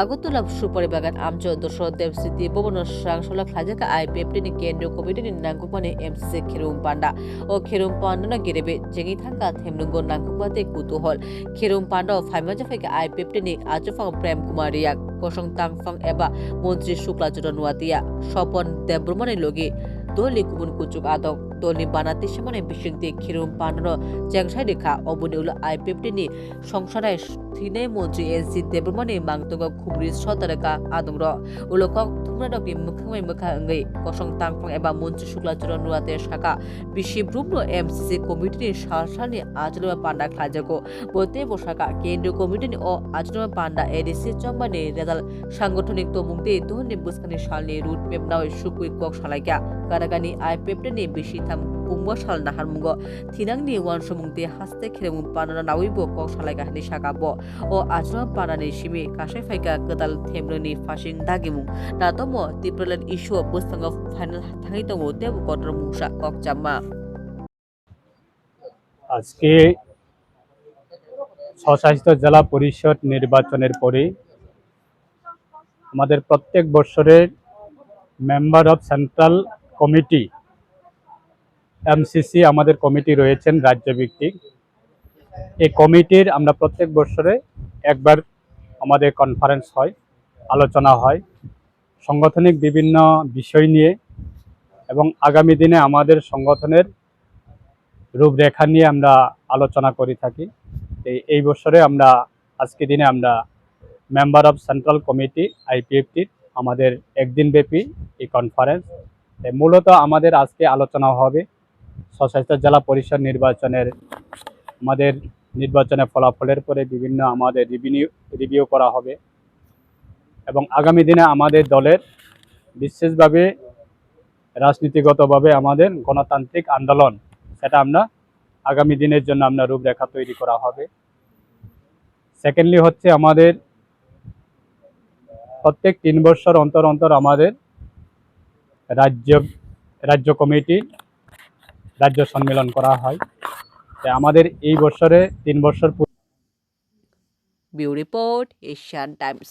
আগরতলা সুপারিবাগান আমচ দশ দেবস্মৃতি ভবন স্রাংসলা খাজাকা আইপিএফটিনি কেন্দ্রীয় কমিটিনি নাংকুকমানি এমসিসি খেরুম পান্ডা ও খেরুম পান্ডানা গেরেবে জেঙি থাকা থেমনুঙ্গ নাংকুকমাতে কুতুহল খেরুম পান্ডা ও ফাইমাজাফাইকা আইপিএফটিনি আজফাং প্রেম কুমার রিয়াক কসং তাংফাং এবা মন্ত্রী শুক্লা চন্দ্র নুয়াতিয়া স্বপন দেববর্মানি লগি দলি গুবুন কুচুক আদক দলনি বানাতে সামনে বিশিংতি খেরুম পান্ডানো চ্যাংসাই রেখা অবনি উল আইপিএফটিনি সংসদায় থিনাই মন্ত্রী এসি দেববর্মানি মাংতগ খুবরি সতারেকা আদংর উলকক থুমরাডকনি মোখাংমাই মোখা ওঙ্গै কসং তাংফাং এবা মন্ত্রী শুক্লা চন্দ্র নুয়াতে শাখা বিশি ব্রহ্ম এমসিসি কমিটিনি সালসানি আজলমা পান্ডা খাজাগো বতে বসাকা কেন্দ্রীয় কমিটিনি ও আজলমা পান্ডা এডিসি চম্বানি রেজাল সাংগঠনিক তমুংতে দহনি বুসকানি সালনি রুট মেপ নাওই সুকুই কক সালাইকা গারাগানি আইপিএফটিনি বিশি থাম পুংবা সাল নাহারমুঙ্গ থিনাংনি ওয়ান সমুংতে হাসতে খেরেমু পানানা নাউইবো কক সালাইকা হানি শাকাবো ও আজলমা পানানি সিমি কাশাই ফাইকা গদাল থেমরনি ফাসিং দাগিমু নাতমো ত্রিপুরালেন ইস্যু বুস্তাঙ্গ ফাইনাল থাঙিতমো দেব কটর মুংসা কক জাম্মা আজকে স্বশাসিত জেলা পরিষদ নির্বাচনের পরে আমাদের প্রত্যেক বছরের member of central committee MCC আমাদের কমিটি রয়েছেন রাজ্যভিত্তিক। এই কমিটির আমরা প্রত্যেক বছরে একবার আমাদের কনফারেন্স হয়, আলোচনা হয় সাংগঠনিক বিভিন্ন বিষয় নিয়ে এবং আগামী দিনে আমাদের সংগঠনের রূপরেখা নিয়ে আমরা আলোচনা করে থাকি। এই বছরে আমরা আজকে দিনে আমরা মেম্বার অফ সেন্ট্রাল কমিটি আইপিএফটির আমাদের একদিন ব্যাপী এই কনফারেন্স। মূলত আমাদের আজকে আলোচনা হবে স্বশাসিত জেলা পরিষদ নির্বাচনের আমাদের নির্বাচনের ফলাফলের পরে বিভিন্ন আমাদের রিভিউ করা হবে এবং আগামী দিনে আমাদের দলের বিশেষভাবে রাজনীতিগতভাবে আমাদের গণতান্ত্রিক আন্দোলন সেটা আমরা আগামী দিনের জন্য আমরা রূপরেখা তৈরি করা হবে। সেকেন্ডলি হচ্ছে আমাদের প্রত্যেক 3 বছর অন্তর অন্তর আমাদের রাজ্য কমিটি রাজ্য সম্মেলন করা হয়। আমাদের এই বছরে 3 বছর ব্যুরো রিপোর্ট এশিয়ান টাইমস।